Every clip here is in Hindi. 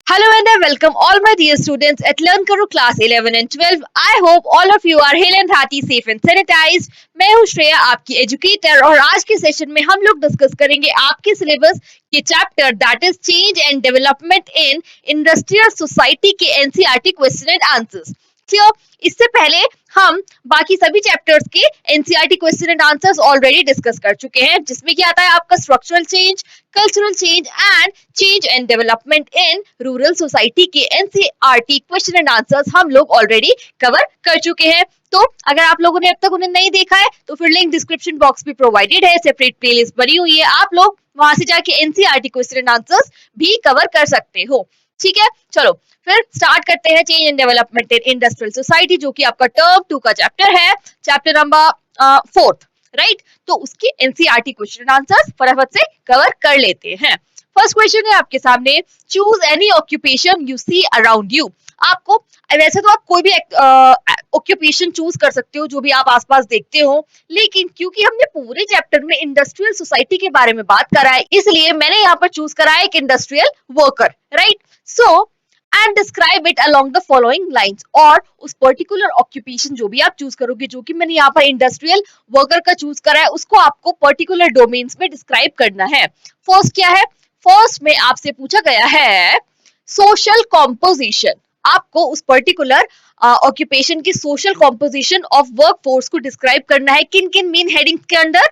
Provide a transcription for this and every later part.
Hello and I welcome all my dear students at Learn Karo class 11 and 12. I hope all of you are hale and hearty, safe and sanitized. मैं हूँ श्रेया आपकी एजुकेटर और आज के सेशन में हम लोग डिस्कस करेंगे आपके सिलेबस के chapter that is change and development in industrial society के NCERT question and answers. Clear? इससे पहले हम बाकी सभी चैप्टर्स के NCERT question and answers already discuss कर चुके हैं, जिसमें क्या आता है आपका structural change, cultural change and development in rural society के एनसीईआरटी क्वेश्चन एंड आंसर्स हम लोग ऑलरेडी कवर कर चुके हैं। तो अगर आप लोगों ने अब तक उन्हें नहीं देखा है तो फिर लिंक डिस्क्रिप्शन बॉक्स में प्रोवाइडेड है, सेपरेट प्लेलिस्ट बनी हुई है, आप लोग वहां से जाके एनसीईआरटी क्वेश्चन एंड आंसर्स भी कवर कर सकते हो। ठीक है, चलो फिर स्टार्ट करते हैं change and development in industrial society, जो कि आपका टर्म 2 का चैप्टर है, चैप्टर नंबर 4, राइट। तो उसके एनसीईआरटी क्वेश्चन एंड आंसर्स फटाफट से कवर कर लेते हैं। फर्स्ट क्वेश्चन है आपके सामने, choose any occupation you see around you. आपको वैसे तो आप कोई भी ऑक्यूपेशन चूज कर सकते हो जो भी आप आसपास देखते हो, लेकिन क्योंकि हमने पूरे चैप्टर में इंडस्ट्रियल सोसाइटी के बारे में बात करा है, इसलिए मैंने यहाँ पर चूज करा है एक industrial worker, right. So and describe it along the following lines. और उस पर्टिकुलर ऑक्यूपेशन जो भी आप चूज करोगे, जो कि मैंने यहाँ पर इंडस्ट्रियल वर्कर का चूज करा है, उसको आपको पर्टिकुलर डोमेन्स में डिस्क्राइब करना है। फर्स्ट क्या है? फर्स्ट में आपसे पूछा गया है सोशल कॉम्पोजिशन। आपको उस पर्टिकुलर ऑक्यूपेशन की social composition of work force को डिस्क्राइब करना है। किन किन मेन हेडिंग्स के under?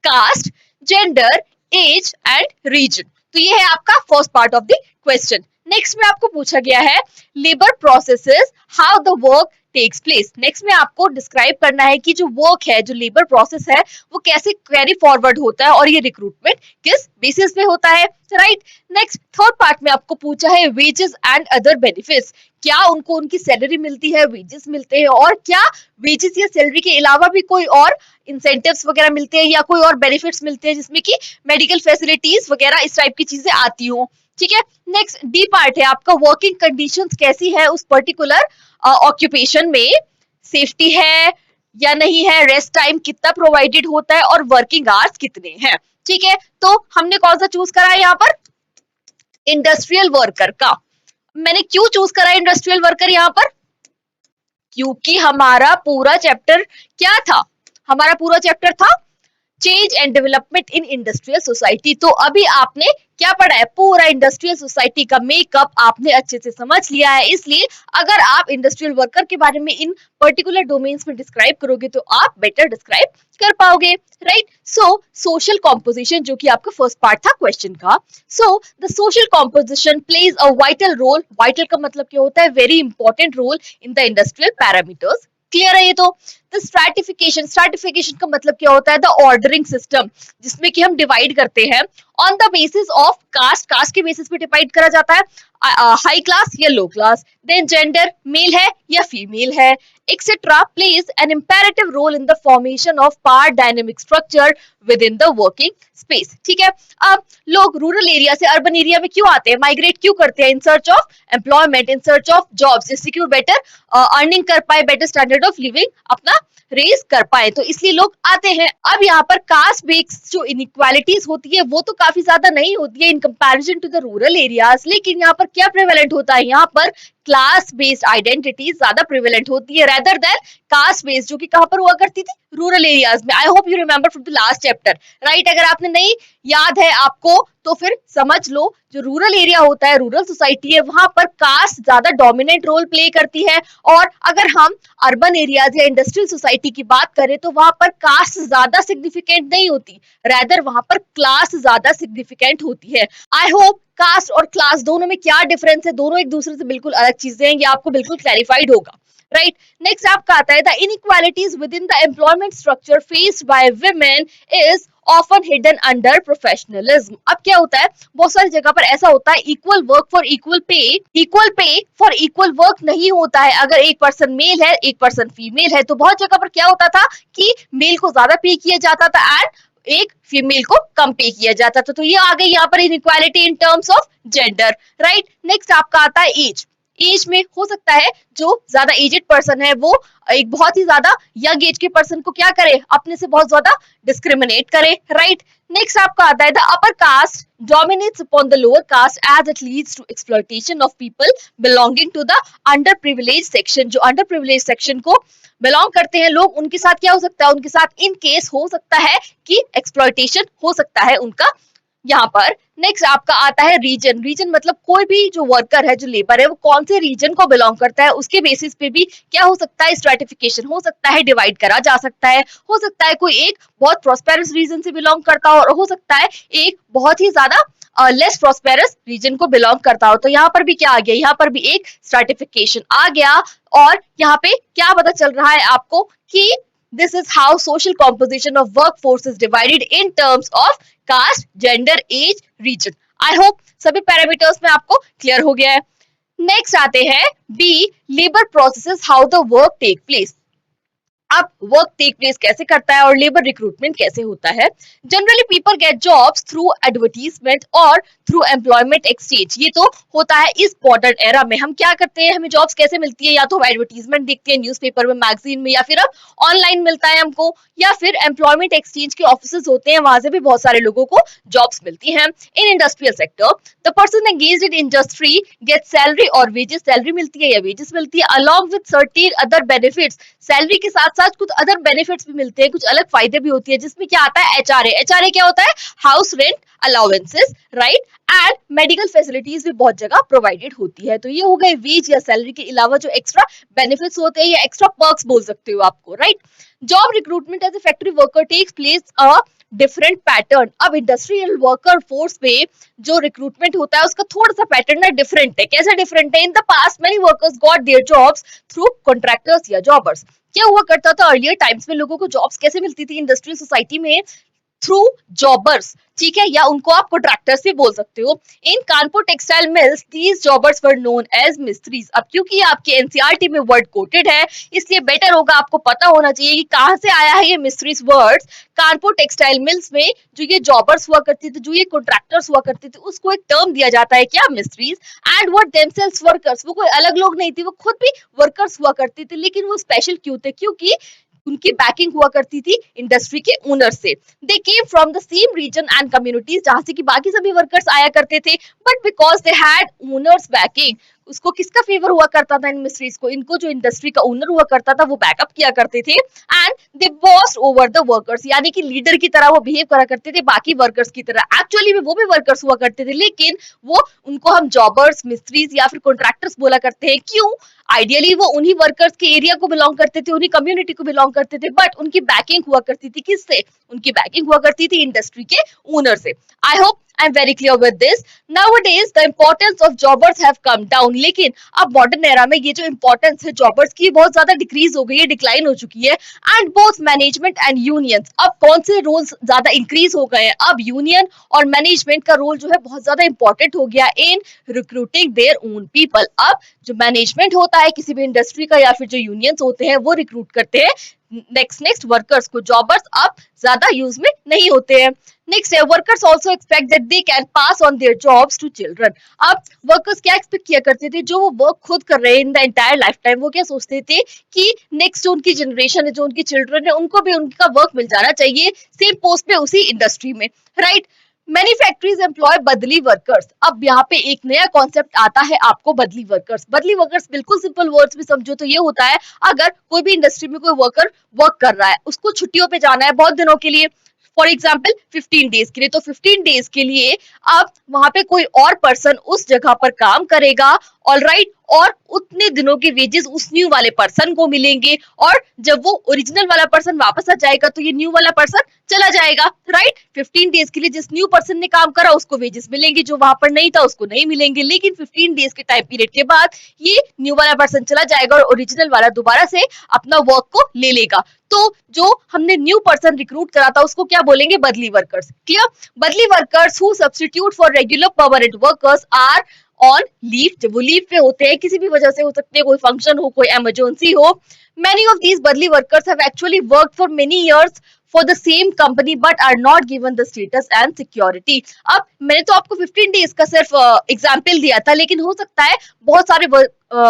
Caste, gender, age and region. तो ये है आपका first part of the question. Next में आपको पूछा गया है labour processes, how the work takes place. Next में आपको डिस्क्राइब करना है कि जो वर्क है, जो लेबर प्रोसेस है, वो कैसे कैरी फॉरवर्ड होता है और ये रिक्रूटमेंट किस बेसिस पे होता है, राइट। नेक्स्ट थर्ड पार्ट में आपको पूछा है वेजेस एंड अदर बेनिफिट्स। क्या उनको उनकी सैलरी मिलती है, वेजेस मिलते हैं, और क्या वेजेस या सैलरी के अलावा भी कोई और इंसेंटिव्स वगैरह मिलते हैं या कोई और बेनिफिट्स मिलते हैं, जिसमें कि मेडिकल फैसिलिटीज वगैरह इस टाइप की चीजें आती हो। ठीक है। नेक्स्ट डी पार्ट है आपका वर्किंग कंडीशंस कैसी है उस पर्टिकुलर ऑक्यूपेशन में, सेफ्टी है या नहीं है, रेस्ट टाइम कितना प्रोवाइडेड होता है और वर्किंग आवर्स कितने हैं। ठीक है, तो हमने कौन सा चूज करा है यहाँ पर? इंडस्ट्रियल वर्कर का। मैंने क्यों चूज करा है इंडस्ट्रियल वर्कर यहाँ पर? क्योंकि हमारा पूरा चैप्टर क्या था? हमारा पूरा चैप्टर था change and development in industrial society. तो अभी आपने क्या पढ़ा है? पूरा इंडस्ट्रियल सोसाइटी का मेकअप आपने अच्छे से समझ लिया है। इसलिए अगर आप इंडस्ट्रियल वर्कर के बारे में इन पर्टिकुलर डोमेन्स में डिस्क्राइब करोगे तो आप बेटर डिस्क्राइब कर पाओगे, राइट। सो सोशल कॉम्पोजिशन, जो कि आपका फर्स्ट पार्ट था क्वेश्चन का। So the social composition plays a vital role. Vital का मतलब क्या होता है? Very important role in the industrial parameters. Clear है ये? तो स्ट्रैटिफिकेशन, स्ट्रैटिफिकेशन का मतलब क्या होता है? द ऑर्डरिंग सिस्टम, जिसमें कि हम डिवाइड करते हैं on the basis of caste. Caste के बेसिस पे डिवाइड करा जाता है, हाई क्लास या low class. Then gender, male है या फीमेल है, etcetera, plays an imperative role in the formation of power dynamic structure within the working space. ठीक है। अब लोग रूरल एरिया से अर्बन एरिया में क्यों आते हैं, माइग्रेट क्यों करते हैं? In search of employment, in search of jobs, जिससे कि वो बेटर अर्निंग कर पाए, बेटर स्टैंडर्ड ऑफ लिविंग अपना रेस कर पाए, तो इसलिए लोग आते हैं। अब यहाँ पर कास्ट बेस्ड जो इनइक्वालिटीज होती है वो तो काफी ज्यादा नहीं होती है in comparison to the rural areas, लेकिन यहाँ पर क्या प्रेवेलेंट होता है? यहाँ पर क्लास बेस्ड आइडेंटिटी ज्यादा प्रेवेलेंट होती है रेदर देन कास्ट बेस्ड, जो कि कहां पर हुआ करती थी? रूरल एरियाज में। I hope you remember from the last chapter, right. अगर आपने नहीं याद है आपको तो फिर समझ लो, जो रूरल एरिया होता है, रूरल सोसाइटी है, वहां पर कास्ट ज्यादा डोमिनेंट रोल प्ले करती है। और अगर हम अर्बन एरियाज या इंडस्ट्रियल सोसाइटी की बात करें तो वहां पर कास्ट ज्यादा सिग्निफिकेंट नहीं होती, रेदर वहां पर क्लास ज्यादा सिग्निफिकेंट होती है। आई होप कास्ट और क्लास दोनों में क्या डिफरेंस है, दोनों एक दूसरे से बिल्कुल अलग चीजें हैं, ये आपको बिल्कुल क्लैरिफाइड होगा, राइट। नेक्स्ट आपका आता है the inequalities with in the employment structure faced by women is often hidden under professionalism. अब क्या होता है, बहुत सारी जगह पर ऐसा होता है equal work for equal pay for equal work नहीं होता है। अगर एक पर्सन मेल है, एक पर्सन फीमेल है, तो बहुत जगह पर क्या होता था कि मेल को ज्यादा पे किया जाता था एंड एक फीमेल को कम पे किया जाता था। तो ये आ गई यहाँ पर inequality in terms of gender, right. Next आपका आता है एज। एज में हो सकता है जो ज्यादा एजेड पर्सन है वो एक बहुत ही ज्यादा यंग एज के पर्सन को क्या करे, अपने से बहुत ज्यादा डिस्क्रिमिनेट करे, राइट। नेक्स्ट आपका आता है the upper caste dominates upon the lower caste as it leads to exploitation of people belonging to the underprivileged section। जो underprivileged section को बिलोंग करते हैं लोग, उनके साथ क्या हो सकता है, उनके साथ इन केस हो सकता है कि एक्सप्लॉयटेशन हो सकता है उनका यहाँ पर। नेक्स्ट आपका आता है रीजन। रीजन मतलब कोई भी जो वर्कर है, जो लेबर है, वो कौन से रीजन को बिलोंग करता है उसके बेसिस पे भी क्या हो सकता है, स्ट्रैटिफिकेशन हो सकता है, डिवाइड करा जा सकता है। हो सकता है कोई एक बहुत प्रोस्पेरस रीजन से बिलोंग करता हो और हो सकता है एक बहुत ही ज्यादा लेस प्रोस्पेरस रीजन को बिलोंग करता हो। तो यहाँ पर भी क्या आ गया, यहाँ पर भी एक स्ट्रैटिफिकेशन आ गया। और यहाँ पे क्या पता चल रहा है आपको कि this is how social composition of workforce is divided in terms of caste, gender, age, region। I hope सभी पैरामीटर्स में आपको क्लियर हो गया है। नेक्स्ट आते हैं B, labour processes how the work take place. अब वर्क टेक प्लेस कैसे करता है और लेबर रिक्रूटमेंट कैसे होता है। Generally people get jobs through advertisement और थ्रू एम्प्लॉयमेंट एक्सचेंज। ये तो होता है इस मॉडर्न एरा में। हम क्या करते हैं, हमें जॉब्स कैसे मिलती है, या तो हम एडवर्टीजमेंट देखते हैं न्यूज़पेपर में, मैगजीन में, या फिर अब ऑनलाइन मिलता है हमको, या फिर एम्प्लॉयमेंट एक्सचेंज के ऑफिस होते हैं, वहां से भी बहुत सारे लोगों को जॉब्स मिलती हैं। In industrial sector the person engaged in industry get salary और वेजेस। सैलरी मिलती है या वेजेस मिलती है, along with certain other benefits. Salary के साथ साथ कुछ अदर बेनिफिट्स भी मिलते हैं, कुछ अलग फायदे भी होती है, जिसमें क्या आता है एचआरए। एचआरए क्या होता है, house rent allowances, right, and medical facilities भी बहुत जगह प्रोवाइडेड होती है। तो ये हो गए वेज या सैलरी के अलावा जो एक्स्ट्रा बेनिफिट्स होते हैं या एक्स्ट्रा पर्क्स बोल सकते हो आपको, right. Job recruitment as a factory worker takes place a different pattern. अब इंडस्ट्रियल वर्कर फोर्स पे जो रिक्रूटमेंट होता है उसका थोड़ा सा पैटर्न डिफरेंट है। कैसे डिफरेंट है, in the past many workers got their jobs through contractors या जॉबर्स। क्या हुआ करता था अर्लियर टाइम्स में, लोगों को जॉब्स कैसे मिलती थी इंडस्ट्रियल सोसाइटी में, थ्रू जॉबर्स, ठीक है, या उनको आप कॉन्ट्रैक्टर्स भी बोल सकते हो। In Kanpur textile mills these jobbers were known as mistries. अब क्योंकि आपके एनसीईआरटी में वर्ड कोटेड है इसलिए बेटर होगा आपको पता होना चाहिए कि कहां से आया है ये मिस्त्रीज वर्ड्स। कानपुर टेक्सटाइल मिल्स में जो ये जॉबर्स हुआ करती थी, जो ये कॉन्ट्रैक्टर्स हुआ करते थे, उसको एक टर्म दिया जाता है क्या, मिस्त्रीज। एंड वर देमसेल्व्स वर्कर्स, वो कोई अलग लोग नहीं थे, वो खुद भी वर्कर्स हुआ करते थे। लेकिन वो स्पेशल क्यों थे, क्योंकि उनकी बैकिंग हुआ करती थी इंडस्ट्री के ओनर से। They came from the same region and communities, जहां से कि बाकी सभी वर्कर्स आया करते थे, but because they had owners backing, उसको किसका फेवर हुआ करता था, इन मिस्ट्रीज को, इनको जो इंडस्ट्री का ओनर हुआ करता था वो बैकअप किया करते थे। And they बॉस्ड over the workers, यानी कि लीडर की तरह वो बिहेव करा करते थे बाकी वर्कर्स की तरह। एक्चुअली में वो भी वर्कर्स हुआ करते थे, लेकिन वो उनको हम जॉबर्स, मिस्त्रीज या फिर कॉन्ट्रैक्टर्स बोला करते हैं। क्यों, आइडियली वो उन्हीं वर्कर्स के एरिया को बिलोंग करते थे, उन्हीं कम्युनिटी को बिलोंग करते थे, बट उनकी बैकिंग हुआ करती थी किससे, उनकी बैकिंग हुआ करती थी इंडस्ट्री के ओनर से। I hope I am very clear with this. Nowadays the importance of jobbers have come down, लेकिन अब मॉडर्न एरा में ये जो इंपॉर्टेंस है जॉबर्स की बहुत ज्यादा डिक्रीज हो गई है, डिक्लाइन हो चुकी है। And both management and unions, अब कौन से रोल्स ज्यादा इंक्रीज हो गए हैं, अब यूनियन और मैनेजमेंट का रोल जो है बहुत ज्यादा इंपॉर्टेंट हो गया इन रिक्रूटिंग देयर ओन पीपल। अब जो मैनेजमेंट होता है किसी भी इंडस्ट्री का या फिर जो यूनियंस होते हैं वो रिक्रूट करते हैं नेक्स्ट वर्कर्स को, जॉबर्स अब ज्यादा यूज में नहीं होते हैं। नेक्स्ट है workers also expect that they can pass on their jobs to children. अब वर्कर्स क्या एक्सपेक्ट किया करते थे, जो वो वर्क खुद कर रहे हैं in the entire life time, वो क्या सोचते थे कि नेक्स्ट जो उनकी जनरेशन है, जो उनकी चिल्ड्रन है, उनको भी उनका वर्क मिल जाना चाहिए सेम पोस्ट पे उसी इंडस्ट्री में, राइट। Many factories employ बदली वर्कर्स। अब यहाँ पे एक नया कॉन्सेप्ट आता है आपको, बदली वर्कर्स। बदली वर्कर्स बिल्कुल सिंपल वर्ड्स में समझो तो ये होता है, अगर कोई भी इंडस्ट्री में कोई वर्कर वर्क कर रहा है, उसको छुट्टियों पे जाना है बहुत दिनों के लिए, फॉर एग्जाम्पल 15 डेज के लिए, तो 15 डेज के लिए अब वहां पे कोई और पर्सन उस जगह पर काम करेगा, ऑलराइट, और उतने दिनों के वेजेस उस न्यू वाले पर्सन को मिलेंगे, और जब वो ओरिजिनल वाला पर्सन वापस आ जाएगा तो ये न्यू वाला पर्सन चला जाएगा, राइट। 15 डेज के लिए जिस न्यू पर्सन ने काम करा उसको वेजेस मिलेंगे, जो वहां पर नहीं था उसको नहीं मिलेंगे। लेकिन 15 डेज के टाइम पीरियड के बाद ये न्यू वाला पर्सन चला जाएगा और ओरिजिनल वाला दोबारा से अपना वर्क को ले लेगा। तो जो हमने न्यू पर्सन रिक्रूट करा था उसको क्या बोलेंगे, बदली वर्कर्स। क्लियर। बदली workers who substitute for regular permanent workers are on leave. जब वो लीव पे होते हैं, किसी भी वजह से हो सकती है, कोई फंक्शन हो, कोई इमरजेंसी हो। Many of these बदली workers have actually worked for many years for the same company but are not given the status and security. अब मैंने तो आपको 15 डेज का सिर्फ एग्जाम्पल दिया था, लेकिन हो सकता है बहुत सारे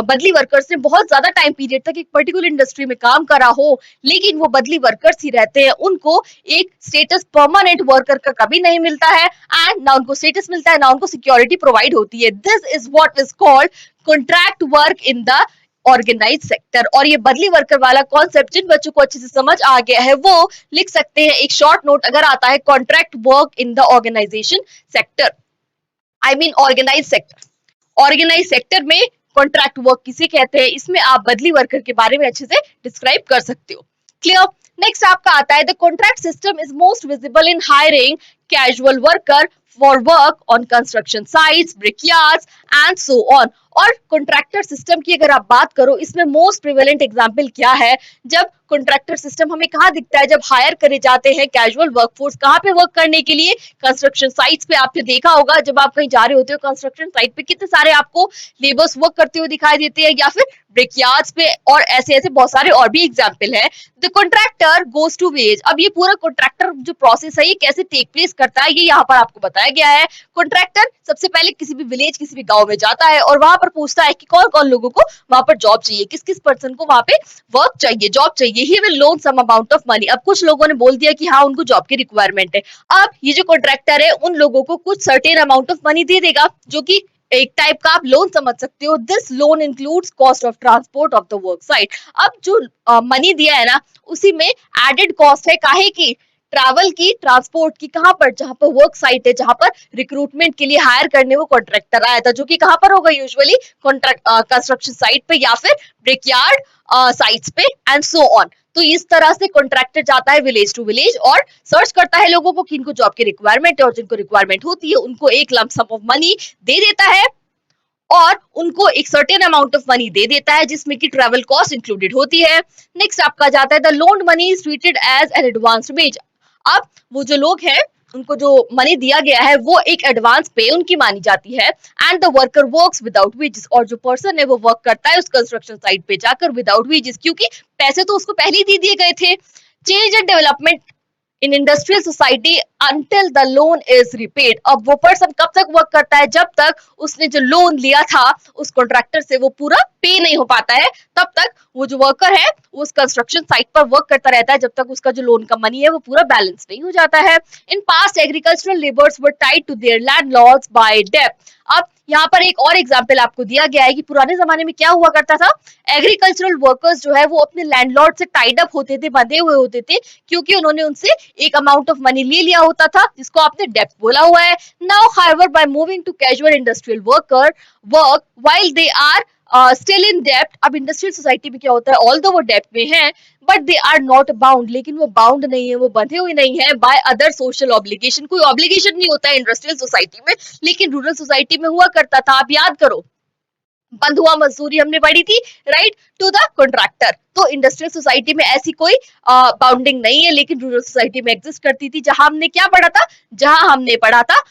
बदली वर्कर्स ने बहुत ज्यादा टाइम पीरियड तक एक पर्टिकुलर इंडस्ट्री में काम करा हो, लेकिन वो बदली वर्कर्स ही रहते हैं, उनको एक स्टेटस परमानेंट वर्कर का कभी नहीं मिलता है, एंड ना उनको स्टेटस मिलता है ना उनको सिक्योरिटी प्रोवाइड होती है. This is what is called contract work in the organise sector. और ये बदली वर्कर वाला कॉन्सेप्ट जिन बच्चों को अच्छे से समझ आ गया है वो लिख सकते हैं एक शॉर्ट नोट अगर आता है contract work in the organisation sector, I mean organise sector. Organise sector में कॉन्ट्रैक्ट वर्क किसे कहते हैं, इसमें आप बदली वर्कर के बारे में अच्छे से डिस्क्राइब कर सकते हो. क्लियर. नेक्स्ट आपका आता है the contract system is most visible in hiring casual worker for work on construction sites, brickyards and so on. और कॉन्ट्रैक्टर सिस्टम की अगर आप बात करो, इसमें मोस्ट प्रिवेलेंट एग्जांपल क्या है, जब कॉन्ट्रैक्टर सिस्टम हमें कहाँ दिखता है, जब हायर करे जाते हैं कैजुअल वर्कफोर्स कहाँ पे वर्क करने के लिए, कंस्ट्रक्शन साइट्स पे. आपने देखा होगा जब आप कहीं जा रहे होते हो कंस्ट्रक्शन साइट पे कितने सारे आपको लेबर्स वर्क करते हुए दिखाई देते हैं, या फिर ब्रिकयार्ड्स पे, और ऐसे ऐसे बहुत सारे और भी एग्जाम्पल है. The contractor goes to wage. अब ये पूरा कॉन्ट्रैक्टर जो प्रोसेस है ये कैसे टेक प्लेस करता है ये यहाँ पर आपको बताया गया है. कॉन्ट्रैक्टर सबसे पहले किसी भी विलेज किसी भी गांव में जाता है और वहां पर पूछता है कि कौन कौन लोगों को वहां पर जॉब चाहिए, किस किस पर्सन को वहां पे वर्क चाहिए, जॉब चाहिए. He will loan some amount of money. अब कुछ लोगों ने बोल दिया कि हाँ उनको जॉब की रिक्वायरमेंट है. अब ये जो कॉन्ट्रैक्टर है उन लोगों को कुछ सर्टेन अमाउंट ऑफ मनी दे देगा, जो कि एक टाइप का आप लोन समझ सकते हो. This loan includes cost of transport of the work site. अब जो मनी दिया है ना उसी में एडेड कॉस्ट है काहे की, ट्रैवल की, ट्रांसपोर्ट की. कहां पर, जहां पर वर्क साइट है, जहां पर रिक्रूटमेंट के लिए हायर करने वो कॉन्ट्रैक्टर आया था, जो कि कहां पर होगा, यूजुअली कॉन्ट्रैक्ट कंस्ट्रक्शन साइट पे या फिर ब्रिकयार्ड साइट्स पे एंड सो ऑन. तो इस तरह से कॉन्ट्रैक्टर जाता है विलेज टू विलेज और सर्च करता है लोगों को कि इनको जॉब की रिक्वायरमेंट है, और जिनको रिक्वायरमेंट होती है उनको एक लंप सम ऑफ मनी दे देता है और उनको एक सर्टेन अमाउंट ऑफ मनी दे देता है जिसमें कि ट्रैवल कॉस्ट इंक्लूडेड होती है. नेक्स्ट आपका जाता है the loaned money is treated as an advance wage. अब वो जो लोग हैं उनको जो मनी दिया गया है वो एक एडवांस पे उनकी मानी जाती है. And the worker works without wages. और जो पर्सन है वो वर्क करता है उस कंस्ट्रक्शन साइट पे जाकर विदाउट वेजेस, क्योंकि पैसे तो उसको पहले ही दे दिए गए थे. Change and development in industrial society until the loan is repaid. अब वो पर्सन कब तक वर्क करता है, जब तक उसने जो लोन लिया था उस कॉन्ट्रैक्टर से वो पूरा पे नहीं हो पाता है, तब तक वो जो वर्कर है उस कंस्ट्रक्शन साइट पर वर्क करता रहता है जब तक उसका जो लोन का मनी है वो पूरा बैलेंस नहीं हो जाता है. In past agricultural labours were tied to their landlords by debt. अब यहाँ पर एक और एग्जाम्पल आपको दिया गया है कि पुराने जमाने में क्या हुआ करता था, एग्रीकल्चरल वर्कर्स जो है वो अपने लैंडलॉर्ड से टाइड अप होते थे, बंधे हुए होते थे, क्योंकि उन्होंने उनसे एक अमाउंट ऑफ मनी ले लिया होता था जिसको आपने डेप्ट बोला हुआ है. Now however by moving to casual industrial worker work while they are still in डेप्ट. अब इंडस्ट्रियल सोसाइटी में क्या होता है, ऑल्दो वो डेप्ट में है but they are not bound, लेकिन वो बाउंड नहीं है, वो बंधे हुए नहीं है बाय अदर सोशल ऑब्लिगेशन. कोई ऑब्लिगेशन नहीं होता है इंडस्ट्रियल सोसाइटी में, लेकिन रूरल सोसाइटी में हुआ करता था. आप याद करो बंधुआ मजदूरी हमने पढ़ी थी, राइट, टू द कॉन्ट्रैक्टर. तो इंडस्ट्रियल सोसाइटी में ऐसी कोई बाउंडिंग नहीं है, लेकिन रूरल सोसाइटी में एग्जिस्ट करती थी. जहां हमने क्या पढ़ा था, जहां हमने पढ़ा था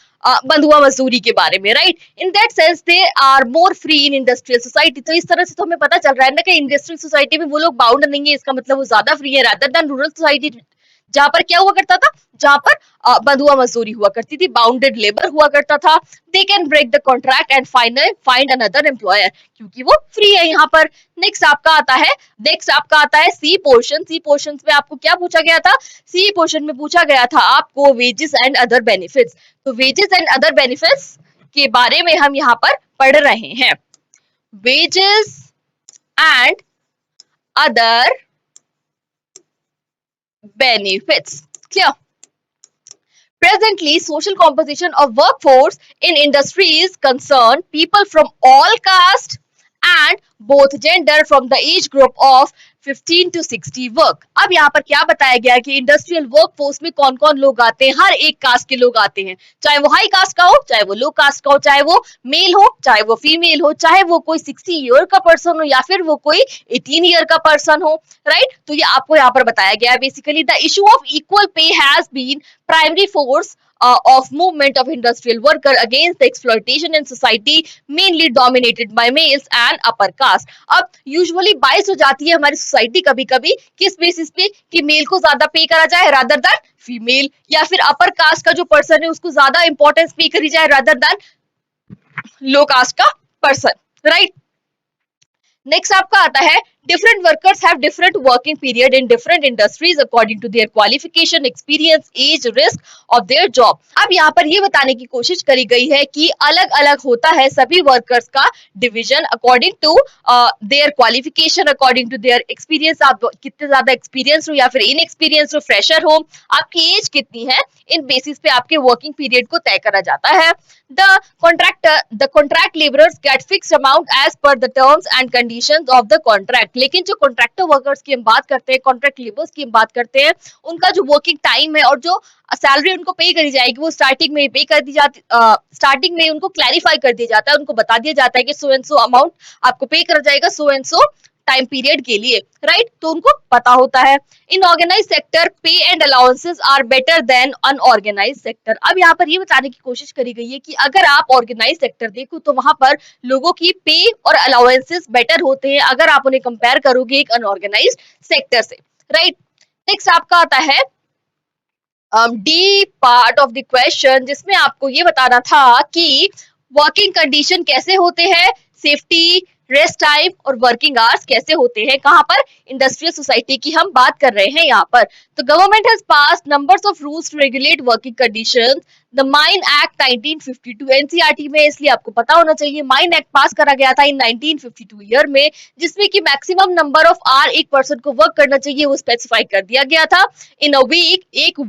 बंधुआ मजदूरी के बारे में, right. In that sense they are more free in industrial society. तो इस तरह से तो हमें पता चल रहा है ना कि इंडस्ट्रियल सोसाइटी में वो लोग बाउंड नहीं है, इसका मतलब वो ज्यादा फ्री है रादर देन रूरल सोसाइटी जहां पर क्या हुआ करता था, जहां पर बंधुआ मजदूरी हुआ करती थी, बाउंडेड लेबर हुआ करता था. They can break the contract and find another employer, क्योंकि वो फ्री है यहाँ पर. नेक्स्ट आपका आता है सी पोर्शन. सी पोर्शन में आपको क्या पूछा गया था, सी पोर्शन में पूछा गया था आपको वेजेस एंड अदर बेनिफिट्स. तो वेजेस एंड अदर बेनिफिट्स के बारे में हम यहाँ पर पढ़ रहे हैं. Wages and other benefits. Clear? Presently, social composition of workforce in industries concern people from all caste and both gender from the age group of 15 to 60 work. अब यहाँ पर क्या बताया गया है कि इंडस्ट्रियल वर्कफोर्स में कौन कौन लोग आते हैं, हर एक कास्ट के लोग आते हैं, चाहे वो हाई कास्ट का हो, चाहे वो लो कास्ट का हो, चाहे वो मेल हो, चाहे वो फीमेल हो, चाहे वो कोई 60 ईयर का पर्सन हो या फिर वो कोई 18 ईयर का पर्सन हो, राइट. तो ये आपको यहाँ पर बताया गया है. Basically the issue of equal pay has been primary force of movement of industrial worker against the exploitation in society mainly dominated by males and upper caste. अब usually बाइस हो जाती है हमारी सोसाइटी कभी कभी किस बेसिस पे कि मेल को ज्यादा पे करा जाए रादर देन फीमेल, या फिर अपर कास्ट का जो पर्सन है उसको ज्यादा इंपॉर्टेंस पे करी जाए रादर देन लो कास्ट का पर्सन, राइट। नेक्स्ट आपका आता है different workers have different working period in different industries according to their qualification, experience, age, risk of their job. अब यहाँ पर ये बताने की कोशिश करी गई है कि अलग अलग होता है सभी वर्कर्स का division according to their qualification, according to their experience, आप कितने ज्यादा एक्सपीरियंस हो या फिर इनएक्सपीरियंस हो, फ्रेशर हो, आपकी एज कितनी है, इन बेसिस पे आपके वर्किंग पीरियड को तय करा जाता है। The contract laborers get fixed amount as per the terms and conditions of the contract। लेकिन जो कॉन्ट्रैक्टर वर्कर्स की हम बात करते हैं, कॉन्ट्रैक्ट लेबर्स की हम बात करते हैं, उनका जो वर्किंग टाइम है और जो सैलरी उनको पे करी जाएगी वो स्टार्टिंग में पे कर दी जाती, स्टार्टिंग में उनको क्लैरिफाई कर दिया जाता है, उनको बता दिया जाता है कि सो एंड सो अमाउंट आपको पे करा जाएगा so and so time period के लिए, राइट। तो उनको पता होता है। In organise sector pay and allowances are better than unorganise sector. अब यहाँ पर ये बताने की कोशिश करी गई है कि अगर आप ऑर्गेनाइज सेक्टर देखो तो वहां पर लोगों की पे और अलाउंसेस बेटर होते हैं अगर आप उन्हें कंपेयर करोगे एक अनऑर्गेनाइज सेक्टर से, राइट। नेक्स्ट आपका आता है D part of the question, जिसमें आपको ये बताना था कि वर्किंग कंडीशन कैसे होते हैं, सेफ्टी, रेस्ट टाइम और वर्किंग आवर्स कैसे होते हैं, कहां पर, इंडस्ट्रियल सोसाइटी की हम बात कर रहे हैं यहाँ पर। तो government has passed numbers of rules to regulate working conditions. The mine act 1952 NCERT में, इसलिए आपको पता होना चाहिए, माइन एक्ट पास करा गया था इन 1952 ईयर में, जिसमें कि मैक्सिमम नंबर ऑफ आवर एक पर्सन को वर्क करना चाहिए वो स्पेसिफाई कर दिया गया था। इन अ वीक, एक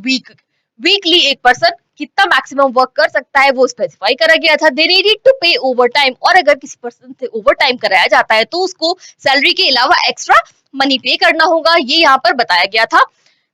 वीकली एक पर्सन कितना मैक्सिमम वर्क कर सकता है वो स्पेसिफाई करा गया था। दे नीडेड टू पे ओवर टाइम, और अगर किसी पर्सन से ओवर टाइम कराया जाता है तो उसको सैलरी के अलावा एक्स्ट्रा मनी पे करना होगा, ये यहाँ पर बताया गया था।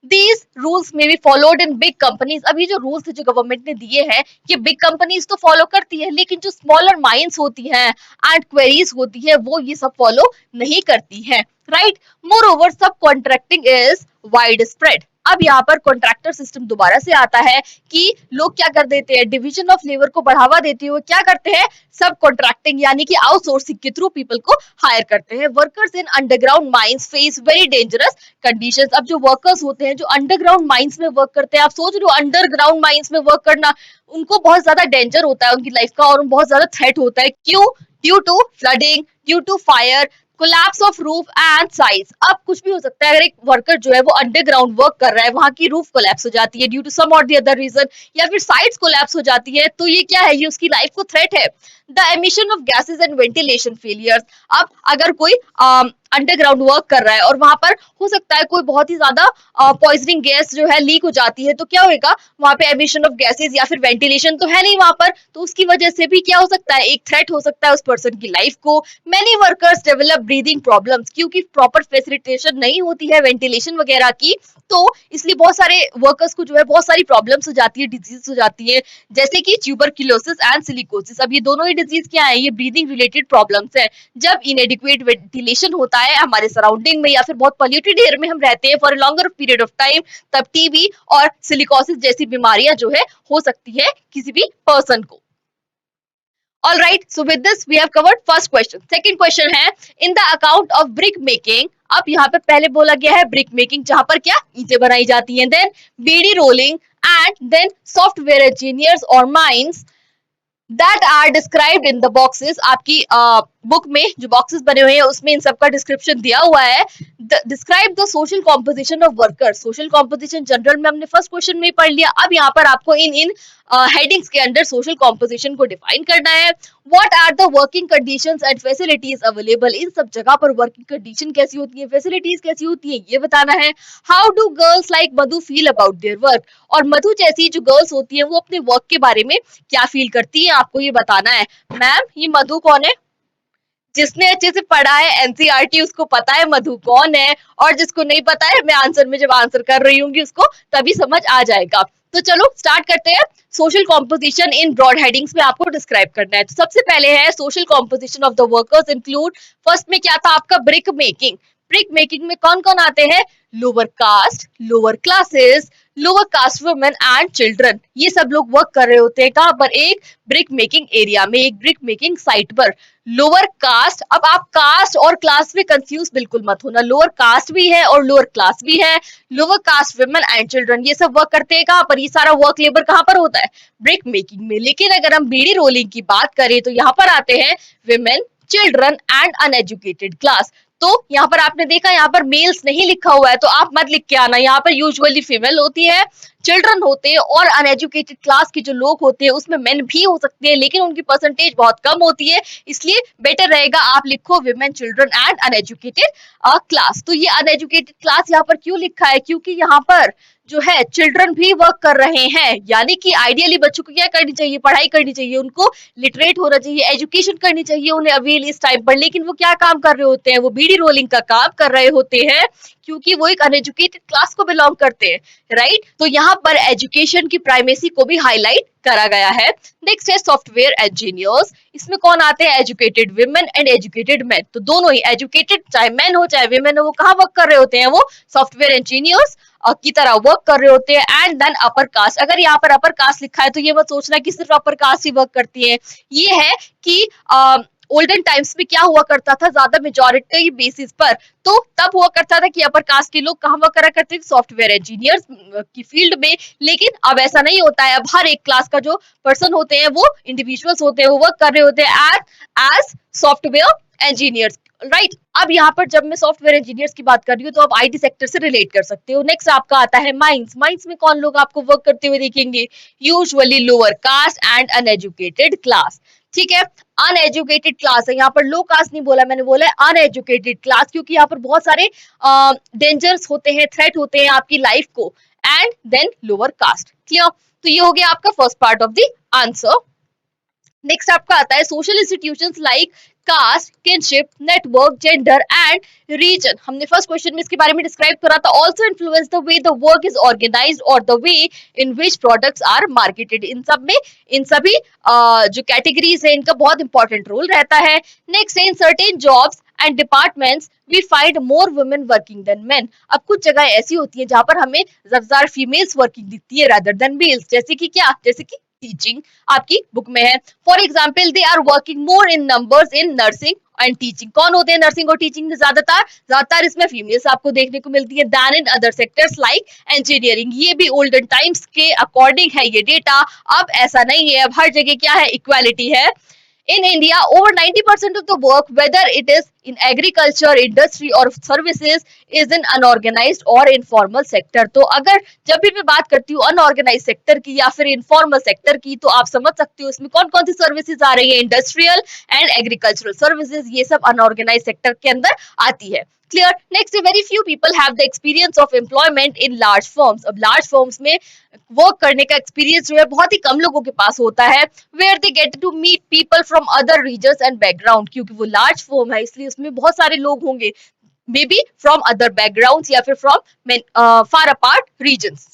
These rules may be followed in big companies। अब ये जो रूल्स जो गवर्नमेंट ने दिए हैं ये बिग कंपनीज तो फॉलो करती है, लेकिन जो स्मॉलर माइंस होती हैं एंड क्वेरीज होती है वो ये सब फॉलो नहीं करती है, राइट। मोर ओवर सब कॉन्ट्रैक्टिंग इज वाइड स्प्रेड। अब यहाँ पर कॉन्ट्रैक्टर सिस्टम दोबारा से आता है कि लोग क्या कर देते हैं, डिवीजन ऑफ लेबर को बढ़ावा देते हुए क्या करते हैं, सब कॉन्ट्रैक्टिंग यानी कि आउटसोर्सिंग के थ्रू पीपल को हायर करते हैं। Workers in underground mines face very dangerous conditions. अब जो वर्कर्स होते हैं जो अंडरग्राउंड माइंस में वर्क करते हैं, आप सोच रहे हो अंडरग्राउंड माइंस में वर्क करना, उनको बहुत ज्यादा डेंजर होता है उनकी लाइफ का और बहुत ज्यादा थ्रेट होता है। क्यों? Due to flooding, due to fire, collapse of roof and sides. अब कुछ भी हो सकता है, अगर एक वर्कर जो है वो अंडरग्राउंड वर्क कर रहा है, वहां की रूफ कोलैप्स हो जाती है ड्यू टू सम और द अदर रीजन, या फिर साइड्स कोलैप्स हो जाती है, तो ये क्या है, ये उसकी लाइफ को थ्रेट है। The emission of gases and ventilation failures. अब अगर कोई अंडरग्राउंड वर्क कर रहा है और वहां पर हो सकता है कोई बहुत ही ज्यादा पॉइजनिंग गैस जो है लीक हो जाती है, तो क्या होगा, वहां पे एमिशन ऑफ गैसेस या फिर वेंटिलेशन तो है नहीं वहां पर, तो उसकी वजह से भी क्या हो सकता है, एक थ्रेट हो सकता है उस पर्सन की लाइफ को। Many workers develop breathing problems, क्योंकि प्रॉपर फैसिलिटेशन नहीं होती है वेंटिलेशन वगैरह की, तो इसलिए बहुत सारे वर्कर्स को जो है बहुत सारी प्रॉब्लम्स हो जाती है, डिजीज हो जाती है, जैसे कि ट्यूबरक्यूलोसिस एंड सिलिकोसिस। अब ये दोनों ही डिजीज क्या है, ये ब्रीदिंग रिलेटेड प्रॉब्लम्स है। जब इनएडिक्वेट वेंटिलेशन होता है हमारे सराउंडिंग में या फिर बहुत पॉल्यूटेड एयर में हम रहते हैं for a longer period of time, तब टीबी और सिलिकोसिस जैसी बीमारियां जो है हो सकती है किसी भी पर्सन को। All right, so with this we have covered first question. Second question है in the account of brick making। अब यहाँ पे पहले बोला गया है ब्रिक मेकिंग, जहां पर क्या ईंटें बनाई जाती हैं, then beedi rolling and then software engineers और mines that are described in the boxes। आपकी बुक में जो बॉक्सेस बने हुए हैं उसमें इन सबका डिस्क्रिप्शन दिया हुआ है। Describe the social composition of workers. Social composition general में हमने फर्स्ट क्वेश्चन में पढ़ लिया, अब यहाँ पर आपको इन हेडिंग्स के अंदर सोशल कॉम्पोजिशन को डिफाइन करना है। What are the working conditions and facilities available. इन सब जगह पर वर्किंग कंडीशन कैसी होती है, फैसिलिटीज कैसी होती है, ये बताना है। How do girls like Madhu feel about their work. और मधु जैसी जो गर्ल्स होती है वो अपने वर्क के बारे में क्या फील करती है, आपको ये बताना है। मैम ये मधु कौन है? जिसने अच्छे से पढ़ा है एनसीईआरटी उसको पता है मधु कौन है, और जिसको नहीं पता है मैं आंसर में जब आंसर कर रही हूँ उसको तभी समझ आ जाएगा। तो चलो स्टार्ट करते हैं। Social composition in broad headings में आपको डिस्क्राइब करना है। तो सबसे पहले है social composition of the workers include, first में क्या था आपका ब्रिक मेकिंग। ब्रिक मेकिंग में कौन कौन आते हैं, lower caste, lower classes, lower caste women and children. ये सब लोग वर्क कर रहे होते हैं कहां पर, एक ब्रिक मेकिंग एरिया में, एक ब्रिक मेकिंग साइट पर। लोअर कास्ट, अब आप कास्ट और क्लास में कंफ्यूज बिल्कुल मत होना, लोअर कास्ट भी है और लोअर क्लास भी है। Lower caste women and children ये सब वर्क करते हैं कहाँ पर, ये सारा वर्क लेबर कहाँ पर होता है, ब्रिक मेकिंग में। लेकिन अगर हम बीड़ी रोलिंग की बात करें तो यहाँ पर आते हैं women, children and uneducated class. तो यहाँ पर आपने देखा यहाँ पर मेल्स नहीं लिखा हुआ है, तो आप मत लिख के आना, यहाँ पर यूजुअली फीमेल होती है, चिल्ड्रन होते हैं, और अनएजुकेटेड क्लास के जो लोग होते हैं उसमें मेन भी हो सकते हैं, लेकिन उनकी परसेंटेज बहुत कम होती है, इसलिए बेटर रहेगा आप लिखो women, children and uneducated class. तो ये अनएजुकेटेड क्लास यहाँ पर क्यों लिखा है, क्योंकि यहाँ पर जो है चिल्ड्रन भी वर्क कर रहे हैं, यानी कि आइडियली बच्चों को क्या करनी चाहिए, पढ़ाई करनी चाहिए, उनको लिटरेट होना चाहिए, एजुकेशन करनी चाहिए उन्हें अवेल इस टाइम पर। लेकिन वो क्या काम कर रहे होते हैं, वो बीड़ी रोलिंग का काम कर रहे होते हैं, क्योंकि वो एक अनएजुकेटेड क्लास को बिलोंग करते हैं, राइट। तो यहाँ पर एजुकेशन की प्राइमेसी को भी हाईलाइट करा गया है। नेक्स्ट है सॉफ्टवेयर इंजीनियर्स, इसमें कौन आते हैं, educated women and educated main. तो दोनों ही एजुकेटेड, चाहे मेन हो चाहे विमेन हो, वो कहाँ वर्क कर रहे होते हैं, वो सॉफ्टवेयर इंजीनियर्स की तरह वर्क कर रहे होते हैं। एंड देन अपर कास्ट, अगर यहाँ पर अपर कास्ट लिखा है तो ये मत सोचना कि सिर्फ अपर कास्ट ही वर्क करती है, ये है कि ओल्डन टाइम्स में क्या हुआ करता था, ज्यादा मेजोरिटी बेसिस पर, तो तब हुआ करता था कि अपर कास्ट के लोग कहाँ वर्क करा करते थे, सॉफ्टवेयर इंजीनियर्स की फील्ड में। लेकिन अब ऐसा नहीं होता है, अब हर एक क्लास का जो पर्सन होते हैं वो इंडिविजुअल्स होते हैं, वो वर्क कर रहे होते हैं एज सॉफ्टवेयर इंजीनियर्स, राइट। अब यहाँ पर जब मैं सॉफ्टवेयर इंजीनियर्स की बात कर रही हूँ तो आप आईटी सेक्टर से रिलेट कर सकते हो। नेक्स्ट आपका आता है माइंस, माइंस में कौन लोग आपको वर्क करते हुए देखेंगे, usually lower caste and uneducated class, ठीक है। अनएजुकेटेड क्लास है, यहाँ पर लो कास्ट नहीं बोला मैंने, बोला है अनएजुकेटेड क्लास, क्योंकि यहाँ पर बहुत सारे डेंजर्स होते हैं, थ्रेट होते हैं आपकी लाइफ को। And then lower caste, clear. तो ये हो गया आपका first part of the answer. Next आपका आता है social institutions like caste, kinship, network, gender and region. हमने फर्स्ट क्वेश्चन में इसके बारे में डिस्क्राइब करा था। Also influence the way the work is organised और the way in which products are marketed. इन सब में इन सभी जो कैटेगरीज है इनका बहुत इंपॉर्टेंट रोल रहता है। नेक्स्ट है in certain jobs and departments we find more women working than men. अब कुछ जगह ऐसी होती है जहां पर हमें ज्यादा फीमेल्स वर्किंग दिखती है रादर देन मेल्स, जैसे कि क्या, जैसे कि टीचिंग आपकी बुक में है। For example they are working more in numbers in nursing and teaching. कौन होते हैं नर्सिंग और टीचिंग में, ज्यादातर इसमें फीमेल्स आपको देखने को मिलती है then in other sectors like engineering. ये भी ओल्डन टाइम्स के अकॉर्डिंग है ये डेटा, अब ऐसा नहीं है, अब हर जगह क्या है, इक्वालिटी है। In India, over 90% of the work, whether it is in agriculture, industry or services, is in unorganized or informal sector. तो अगर जब भी मैं बात करती हूँ अनऑर्गेनाइज सेक्टर की या फिर इनफॉर्मल सेक्टर की, तो आप समझ सकते हो इसमें कौन कौन सी सर्विसेज आ रही है, इंडस्ट्रियल एंड एग्रीकल्चरल सर्विसेज, ये सब अनऑर्गेनाइज सेक्टर के अंदर आती है, clear. Next, very few people have the experience of employment in large firms. अब लार्ज फर्म्स में वर्क करने का एक्सपीरियंस जो है बहुत ही कम लोगों के पास होता है। Where they get to meet people from other regions and background, क्योंकि वो लार्ज फर्म है इसलिए उसमें बहुत सारे लोग होंगे, maybe from other backgrounds या फिर from far apart regions.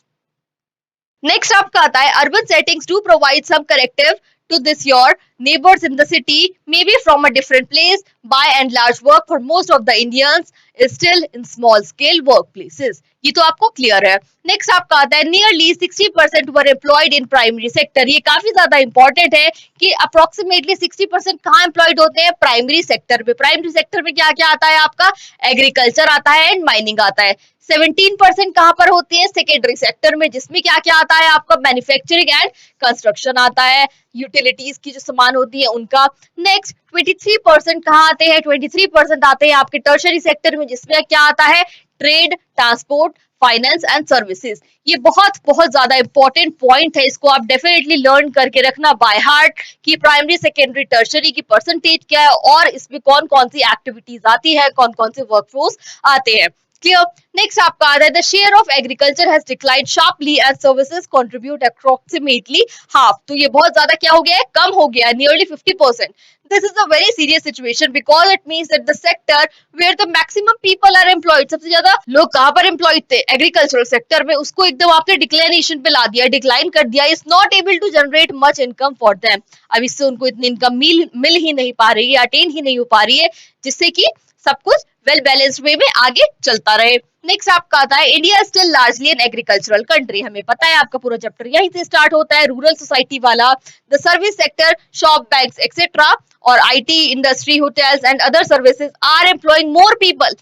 Next आपका आता है urban settings do provide some corrective to this your neighbors in the city, maybe from a different place. By and large, work for most of the Indians is still in small scale workplaces. ये तो आपको क्लियर है। नेक्स्ट आपका आता है nearly 60% were employed in primary sector. ये काफी ज्यादा इंपॉर्टेंट है कि अप्रोक्सीमेटली 60% कहाँ एम्प्लॉयड होते हैं, प्राइमरी सेक्टर में। प्राइमरी सेक्टर में क्या क्या आता है आपका, एग्रीकल्चर आता है एंड माइनिंग आता है। 17% कहाँ पर होती है, सेकेंडरी सेक्टर में, जिसमें क्या क्या आता है आपका, मैन्युफैक्चरिंग एंड कंस्ट्रक्शन आता है, यूटिलिटीज की जो सामान होती है उनका। नेक्स्ट 23% कहाँ आते हैं, 23% आते हैं आपके टर्शरी सेक्टर में, जिसमें क्या आता है, trade, transport, finance and services. ये बहुत बहुत ज्यादा इंपॉर्टेंट पॉइंट है, इसको आप डेफिनेटली लर्न करके रखना बाय हार्ट कि प्राइमरी सेकेंडरी टर्शरी की परसेंटेज क्या है और इसमें कौन कौन सी एक्टिविटीज आती है, कौन कौन से वर्कफोर्स आते हैं, क्लियर। नेक्स्ट आपका आता है the share of agriculture has declined sharply and services contribute approximately half. तो ये बहुत ज्यादा क्या हो गया है, कम हो गया है, nearly 50%। This is a very serious situation because it means that the sector where the maximum people are employed, सबसे ज्यादा लोग कहाँ पर एम्प्लॉयड थे, एग्रीकल्चरल सेक्टर में, उसको एकदम आपने डिक्लाइनेशन पे ला दिया, डिक्लाइन कर दिया, is not able to generate much income for them. अब इससे उनको इतनी इनकम मिल ही नहीं पा रही है, अटेन ही नहीं हो पा रही है, जिससे कि सब कुछ वेल बैलेंस्ड वे में आगे चलता रहे। नेक्स्ट आपका आता है India still largely an agricultural country. हमें पता है आपका पूरा चैप्टर यहीं से स्टार्ट होता है, रूरल सोसाइटी वाला, the service sector, shop, banks etcetera और IT industry, hotels and other services are employing more people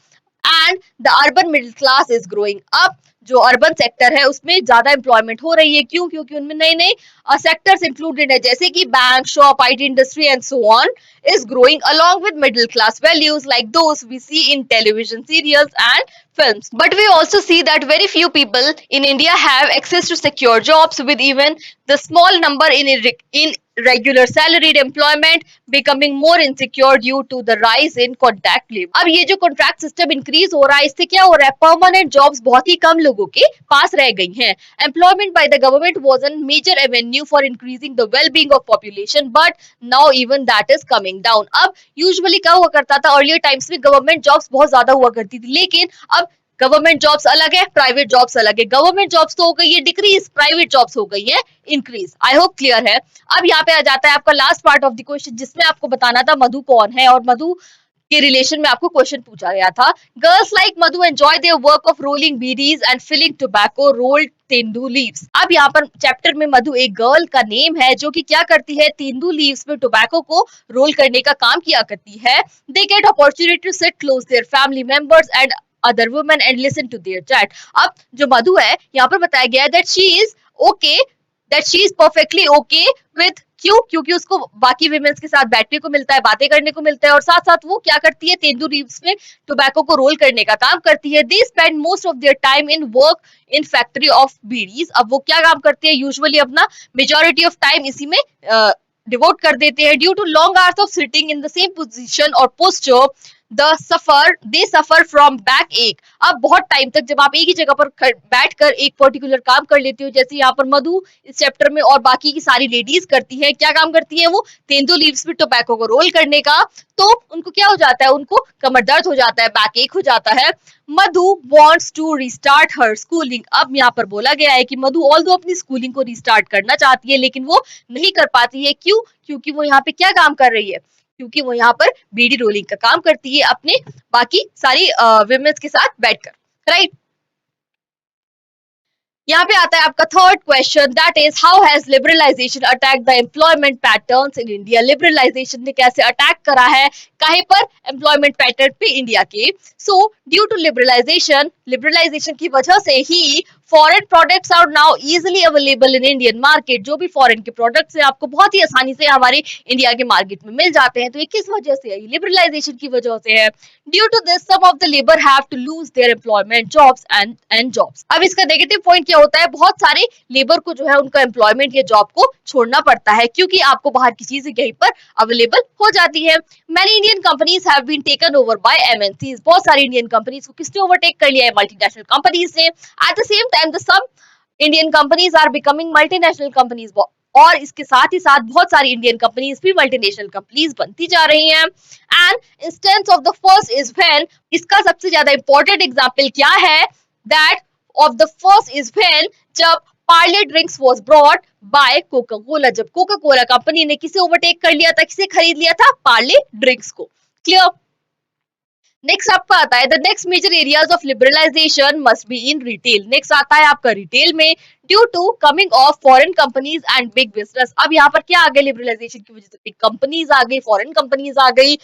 and the urban middle class is growing. अब जो अर्बन सेक्टर है उसमें ज्यादा एम्प्लॉयमेंट हो रही है, क्यों? क्योंकि उनमें नए नए सेक्टर्स इंक्लूडेड है, जैसे कि bank, shop, IT industry and so on is growing along with middle class values like those we see in television serials and films. But we also see that very few people in India have access to secure jobs, with even the small number in regular salaried employment becoming more insecure due to the rise in contract labor. अब ये जो कॉन्ट्रैक्ट सिस्टम इंक्रीज हो रहा है, इससे क्या हो रहा है? परमानेंट जॉब्स बहुत ही कम लोगों के पास रह गई हैं. Employment by the government was a major avenue for increasing the well-being of population, but now even that is coming down. अब यूजुअली क्या हुआ करता था? अर्लियर टाइम्स में गवर्नमेंट जॉब्स बहुत ज्यादा हुआ करती थी, लेकिन अब गवर्नमेंट जॉब्स अलग है, प्राइवेट जॉब्स अलग है. गवर्नमेंट जॉब्स तो हो गई है डिक्रीज, प्राइवेट जॉब्स हो गई है इंक्रीज. आई होप क्लियर है. अब यहाँ पे आ जाता है आपका last part of the question, जिसमें आपको बताना था मधु कौन है, और मधु के रिलेशन में आपको क्वेश्चन पूछा गया था. Girls like Madhu enjoy their work of rolling beedis and filling tobacco rolled tendu leaves. अब यहाँ पर चैप्टर में मधु एक गर्ल का नेम है जो कि क्या करती है? तेंदू लीव्स में टोबैको को रोल करने का काम किया करती है. They get opportunity to sit close their family members and other women and listen to their chat. अब जो मधु है यहाँ पर बताया गया है that she is okay, that she is perfectly okay with, क्यों? क्योंकि उसको बाकी विमेन्स के साथ बैठने को मिलता है, बातें करने को मिलता है, और साथ साथ वो क्या करती है? तेंदू लीव्स में टोबैको को रोल करने का काम करती है. They spend most of their time in work in factory of bidis. अब वो क्या काम करते हैं? यूजुअली अपना मेजॉरिटी ऑफ टाइम इसी में डिवोट कर देते हैं. Due to long hours of sitting in the same position और posture they suffer from back ache. अब बहुत टाइम तक जब आप एक ही जगह पर बैठकर एक पर्टिकुलर काम कर लेते हो, जैसे यहाँ पर मधु इस चैप्टर में और बाकी की सारी लेडीज करती हैं, क्या काम करती हैं? वो तेंदू लीव्स में टोबैको को रोल करने का. तो उनको क्या हो जाता है? उनको कमर दर्द हो जाता है, बैक एक हो जाता है. मधु wants to restart her schooling. अब यहाँ पर बोला गया है कि मधु ऑल्दो अपनी स्कूलिंग को रिस्टार्ट करना चाहती है, लेकिन वो नहीं कर पाती है. क्यों? क्योंकि वो यहाँ पे क्या काम कर रही है? क्योंकि वो यहाँ पर बीडी रोलिंग का काम करती है अपने बाकी सारी विमेन्स के साथ बैठकर, राइट? यहाँ पे आता है आपका third question, that is how has liberalisation attack the employment patterns in India. Liberalisation ने कैसे अटैक करा है? काहे पर? एम्प्लॉयमेंट पैटर्न पे इंडिया के. सो ड्यू टू लिबरलाइजेशन की वजह से ही foreign products are now easily available in Indian market. जो भी फॉरेन के प्रोडक्ट्स हैं आपको बहुत ही आसानी से हमारे इंडिया के मार्केट में मिल जाते हैं. तो ये किस वजह से है? लिबरलाइजेशन की वजह से है. Due to this some of the labour have to lose their employment jobs and jobs. अब इसका नेगेटिव पॉइंट क्या होता है? बहुत सारे लेबर को जो है उनका एम्प्लॉयमेंट या जॉब को छोड़ना पड़ता है, क्योंकि आपको बाहर की चीजें यहीं पर अवेलेबल हो जाती है. Many Indian companies have been taken over by MNCs. बहुत सारी इंडियन कंपनीज को किसने ओवरटेक कर लिया है? मल्टीनेशनल कंपनीज ने. At the same time the some Indian companies are becoming multinational companies, और इसके साथ ही साथ बहुत सारी इंडियन कंपनीज भी मल्टीनेशनल कंपनीज बनती जा रही हैं. And instance of the first is when, इसका सबसे ज्यादा इंपॉर्टेंट एग्जांपल क्या है? That of the first is when, जब Parle drinks was brought by Coca Cola. जब कोका कोला कंपनी ने किसे ओवरटेक कर लिया था? किसे खरीद लिया था? पार्ले ड्रिंक्स को. क्लियर? नेक्स्ट आपका आता है the next major areas of liberalisation must be in retail. Next आता है आपका रिटेल में. Due to coming of foreign companies and big business. अब यहाँ पर क्या आ गया? लिबरलाइजेशन की वजह से बिग कंपनीज आ गई, फॉरेन कंपनीज आ गई.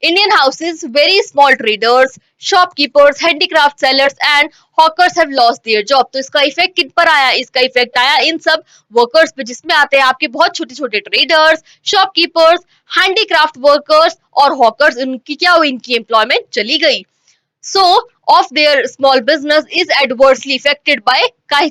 Indian houses, very small traders, shopkeepers, handicraft sellers and hawkers have lost their job. तो इसका इफेक्ट किन पर आया? इसका इफेक्ट आया इन सब वर्कर्स पे, जिसमें आते हैं आपके बहुत छोटे छोटे ट्रेडर्स, शॉपकीपर्स, हैंडीक्राफ्ट वर्कर्स और हॉकर्स. इनकी क्या हुई? इनकी एम्प्लॉयमेंट चली गई. So of their small business is adversely affected by,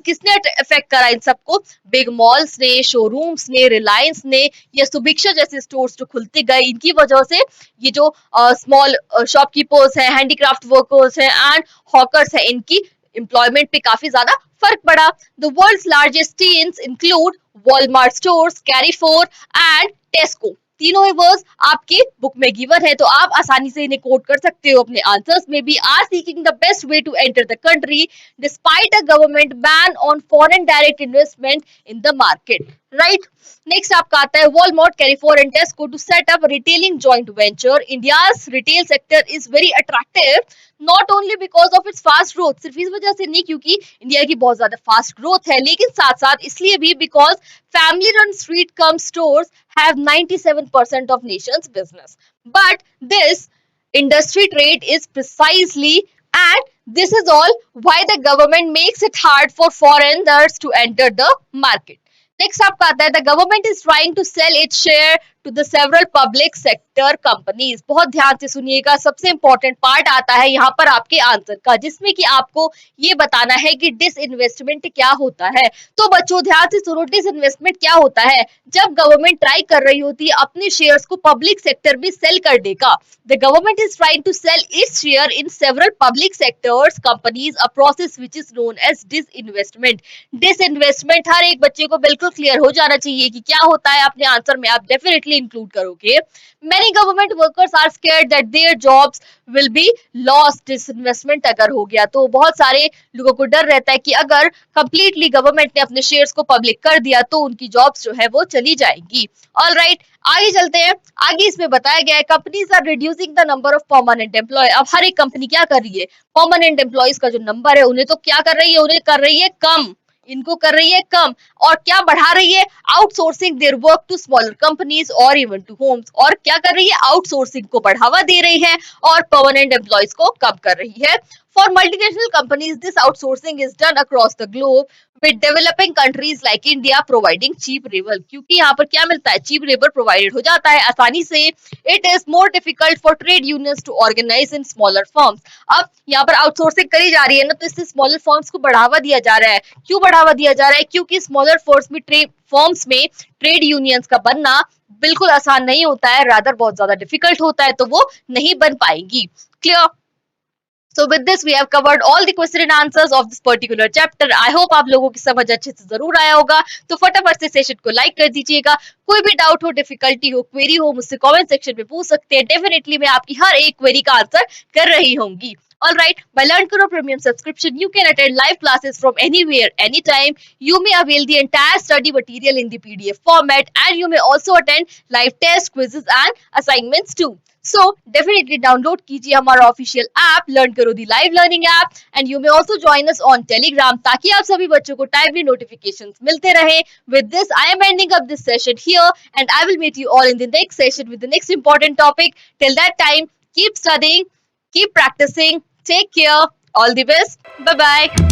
किसने अफेक्ट करा इन सबको? बिग मॉल्स ने, शोरूम्स ने, रिलायंस ने, या सुभिक्षा जैसे स्टोर्स जो खुलते गए, इनकी वजह से ये जो स्मॉल शॉपकीपर्स हैं, हैंडीक्राफ्ट वर्कर्स हैं एंड हॉकर्स हैं, इनकी एम्प्लॉयमेंट पे काफी ज्यादा फर्क पड़ा. The world's largest chains include Walmart stores, Carrefour and Tesco. तीनों वर्ड्स आपके बुक में गिवन है, तो आप आसानी से इन्हें कोट कर सकते हो अपने आंसर्स में भी. Are seeking the best way to enter the country despite a government ban on foreign direct investment in the market, right? Next आपका आता है Walmart, Carrefour and Tesco to set up retailing joint venture. India's retail sector is very attractive not only because of its fast growth. सिर्फ इस वजह से नहीं क्योंकि इंडिया की बहुत ज्यादा फास्ट ग्रोथ है, लेकिन साथ साथ इसलिए भी because family run street come stores have 97% of nation's business. But this industry trade is precisely, and this is all why the government makes it hard for foreigners to enter the market. Next आपका आता है the government is trying to sell its share to the several public sector companies. बहुत ध्यान से सुनिएगा, सबसे इंपॉर्टेंट पार्ट आता है यहाँ पर आपके आंसर का, जिसमें कि आपको ये बताना है कि डिसइन्वेस्टमेंट क्या होता है। तो बच्चों ध्यान से सुनो, डिसइन्वेस्टमेंट क्या होता है? जब गवर्नमेंट ट्राई कर रही होती है अपने शेयर्स को पब्लिक सेक्टर में सेल करने का। The government is trying to sell its share in several public sectors companies, a process which is known as disinvestment. Disinvestment हर एक बच्चे को बिल्कुल क्लियर हो जाना चाहिए कि क्या होता है, अपने आंसर में आप डेफिनेटली इंक्लूड करोगे। Many government workers are scared that their jobs will be lost disinvestment अगर हो गया तो। बहुत सारे लोगों को डर रहता है कि अगर कंप्लीटली गवर्नमेंट ने अपने शेयर्स को पब्लिक कर दिया तो उनकी जॉब्स जो है वो चली जाएंगी। ऑल राइट, आगे चलते हैं। आगे इसमें बताया गया है companies are reducing the number of permanent employ. अब हर एक कंपनी क्या कर रही है, परमानेंट एम्प्लॉयज का जो नंबर है उन्हें तो क्या कर रही है, उन्हें कर रही है कम, इनको कर रही है कम। और क्या बढ़ा रही है, outsourcing their work to smaller companies और इवन टू होम्स। और क्या कर रही है, आउटसोर्सिंग को बढ़ावा दे रही है और परमानेंट एम्प्लॉयज को कम कर रही है। For multinational companies, this outsourcing is done across the globe, with developing countries like India providing cheap labor। क्योंकि यहाँ पर क्या मिलता है, cheap labor provided हो जाता है आसानी से। It is more difficult for trade unions to organize in smaller firms। अब यहाँ पर आउटसोर्सिंग करी जा रही है ना, तो इससे स्मॉलर फर्म्स को बढ़ावा दिया जा रहा है। क्यों बढ़ावा दिया जा रहा है, क्योंकि स्मॉलर फर्म्स में ट्रेड यूनियंस का बनना बिल्कुल आसान नहीं होता है, रादर बहुत ज्यादा डिफिकल्ट होता है, तो वो नहीं बन पाएंगी। Clear? So with this we have covered all the question and answers of this particular chapter. I hope आप लोगों की समझ अच्छे से जरूर आया होगा। तो फटाफट से सेशन को लाइक कर दीजिएगा। कोई भी डाउट हो, डिफिकल्टी हो, क्वेरी हो, मुझसे कमेंट सेक्शन में पूछ सकते हैं। डेफिनेटली मैं आपकी हर एक क्वेरी का आंसर कर रही होंगी। All right, by Learn Karo Premium subscription, you can attend live classes from anywhere, anytime. You may avail the entire study material in the PDF format, and you may also attend live tests, quizzes, and assignments too. So definitely download कीजिए हमारा ऑफिशियल ऐप लर्न करो the live learning app, and you may also join us on Telegram, ताकि आप सभी बच्चों को टाइमली नोटिफिकेशंस मिलते रहे। With this I am ending up this session here, and I will meet you all in the next session with the next important topic. Till that time, keep studying, keep practicing, take care, all the best, bye bye।